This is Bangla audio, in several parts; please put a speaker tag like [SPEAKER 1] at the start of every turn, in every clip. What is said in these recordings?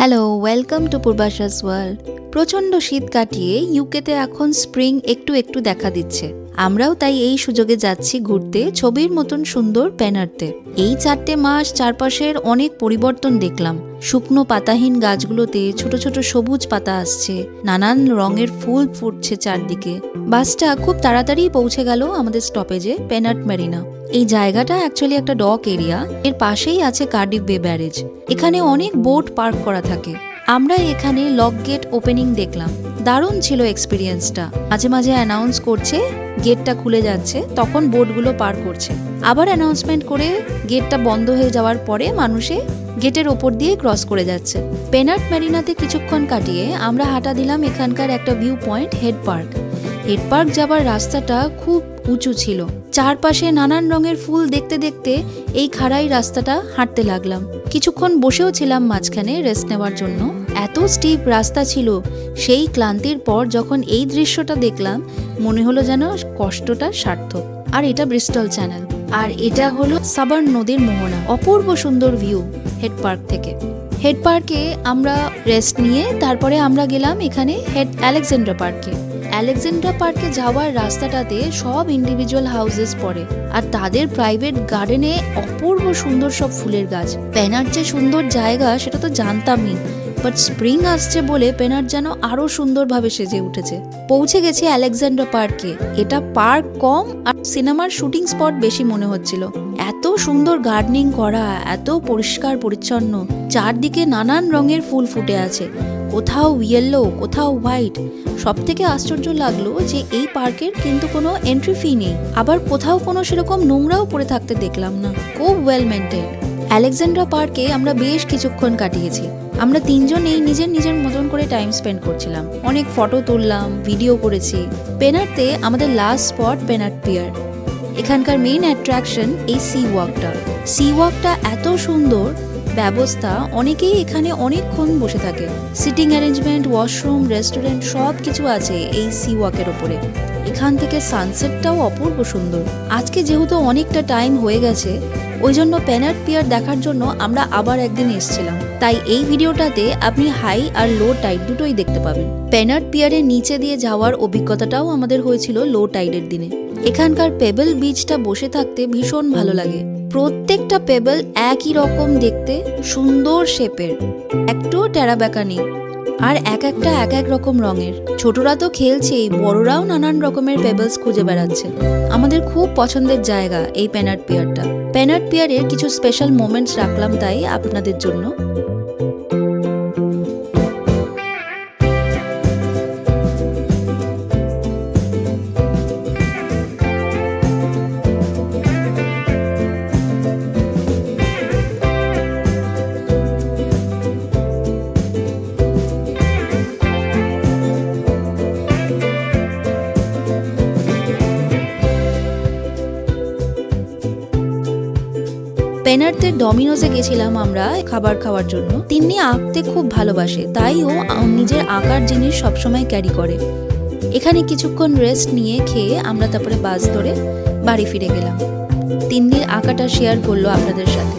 [SPEAKER 1] হ্যালো, ওয়েলকাম টু পূর্বাশাস ওয়ার্ল্ড। প্রচণ্ড শীত কাটিয়ে ইউকেতে এখন স্প্রিং একটু একটু দেখা দিচ্ছে। আমরাও তাই এই সুযোগে যাচ্ছি ঘুরতে ছবির মতন সুন্দর পেনার্তে। এই 4টে মাস চারপাশের অনেক পরিবর্তন দেখলাম। শুকনো পাতাহীন গাছগুলোতে ছোট ছোট সবুজ পাতা আসছে, নানান রঙের ফুল ফুটছে চারদিকে। বাসটা খুব তাড়াতাড়ি পৌঁছে গেল আমাদের স্টপেজে পেনার্ট মেরিনা। এই জায়গাটা অ্যাকচুয়ালি একটা ডক এরিয়া। এর পাশেই আছে কার্ডিফ বে ব্যারেজ। এখানে অনেক বোট পার্ক করা থাকে। আমরা এখানে লক গেট ওপেনিং দেখলাম। দারুণ ছিল এক্সপিরিয়েন্সটা। মাঝে মাঝে অ্যানাউন্স করছে গেটটা খুলে যাচ্ছে, তখন বোটগুলো পার করছে। আবার অ্যানাউন্সমেন্ট করে গেটটা বন্ধ হয়ে যাওয়ার পরে মানুষে গেটের ওপর দিয়ে ক্রস করে যাচ্ছে। পেনার্ট মেরিনাতে কিছুক্ষণ কাটিয়ে আমরা হাঁটা দিলাম এখানকার একটা view point head park. Head park যাবার রাস্তাটা খুব উঁচু ছিল। চারপাশে নানান রঙের ফুল দেখতে দেখতে এই খাড়াই রাস্তাটা হাঁটতে লাগলাম। কিছুক্ষণ বসেও ছিলাম মাঝখানে রেস্ট নেওয়ার জন্য। এত স্টিপ রাস্তা ছিল। সেই ক্লান্তির পর যখন এই দৃশ্যটা দেখলাম মনে হলো যেন কষ্টটা সার্থক। আর এটা ব্রিস্টল চ্যানেল, আর এটা হলো সাবার্ন নদীর মোহনা। অপূর্ব সুন্দর ভিউ হেড পার্ক থেকে। হেড পার্কে আমরা রেস্ট নিয়ে তারপরে আমরা গেলাম এখানে হেড আলেকজান্ড্রা পার্কে। আলেকজান্ড্রা পার্কে যাওয়ার রাস্তাটাতে সব ইন্ডিভিজুয়াল হাউসেস পড়ে, আর তাদের প্রাইভেট গার্ডেনে অপূর্ব সুন্দর সব ফুলের গাছ। পেনার্ট যে সুন্দর জায়গা সেটা তো জানতামই, বাট স্প্রিং আসছে বলে পেনার্ট যেন আরো সুন্দরভাবে সেজে উঠেছে। পৌঁছে গেছি আলেকজান্ড্রা পার্কে। এটা পার্ক কম আর সিনেমার শুটিং স্পট বেশি মনে হচ্ছিল। এত সুন্দর গার্ডেনিং করা, এত পরিষ্কার পরিচ্ছন্ন, চারদিকে নানান রঙের ফুল ফুটে আছে, কোথাও ইয়েলো কোথাও হোয়াইট। সব থেকে আশ্চর্য লাগলো যে এই পার্কের কিন্তু কোনো এন্ট্রি ফি নেই, আবার কোথাও কোনো সেরকম নোংরাও পড়ে থাকতে দেখলাম না। খুব ওয়েল মেনটেন। আলেকজান্ড্রা পার্কে আমরা বেশ কিছুক্ষণ কাটিয়েছি। আমরা তিনজনেই নিজের নিজের মতন করে টাইম স্পেন্ড করছিলাম। অনেক ফটো তুললাম, ভিডিও করেছি। পেনার্টে আমাদের লাস্ট স্পট পেনার্ট পিয়ার। এখানকার মেইন অ্যাট্রাকশন এই সি ওয়াকটা। সি ওয়াকটা এত সুন্দর ব্যবস্থা, অনেকেই এখানে অনেকক্ষণ বসে থাকে। সিটিং অ্যারেঞ্জমেন্ট, ওয়াশরুম, রেস্টুরেন্ট সব কিছু আছে এই সি ওয়াকের ওপরে। এখান থেকে সানসেটটাও অপূর্ব সুন্দর। আজকে যেহেতু অনেকটা টাইম হয়ে গেছে, ওই জন্য পেনার্ট পিয়ার দেখার জন্য আমরা আবার একদিন এসেছিলাম। তাই এই ভিডিওটাতে আপনি হাই আর লো টাইড দুটোই দেখতে পাবেন। পেনার্ট পিয়ারের নিচে দিয়ে যাওয়ার অভিজ্ঞতাটাও আমাদের হয়েছিল লো টাইডের দিনে। এখানকার পেবেল বিচটা বসে থাকতে ভীষণ ভালো লাগে। প্রত্যেকটা পেবেল একই রকম দেখতে, সুন্দর শেপের, একটুও টেরাবেকা নেই, আর এক একটা এক এক রকম রঙের। ছোটরা তো খেলছেই, বড়রাও নানান রকমের পেবেলস খুঁজে বেড়াচ্ছে। আমাদের খুব পছন্দের জায়গা এই পেনার্ট পিয়ারটা। পেনার্ট পিয়ারের কিছু স্পেশাল মোমেন্টস রাখলাম তাই আপনাদের জন্য। পেনার্টের ডমিনোজে গেছিলাম আমরা খাবার খাওয়ার জন্য। তিনি আঁকতে খুব ভালোবাসে, তাই ও নিজের আঁকার জিনিস সবসময় ক্যারি করে। এখানে কিছুক্ষণ রেস্ট নিয়ে খেয়ে আমরা তারপরে বাস ধরে বাড়ি ফিরে গেলাম। তিন্নির আঁকাটা শেয়ার করলো আপনাদের সাথে।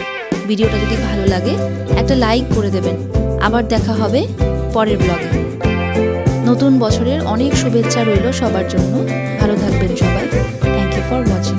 [SPEAKER 1] ভিডিওটা যদি ভালো লাগে একটা লাইক করে দেবেন। আবার দেখা হবে পরের ব্লগে। নতুন বছরের অনেক শুভেচ্ছা রইল সবার জন্য। ভালো থাকবেন সবাই। Thank you for watching.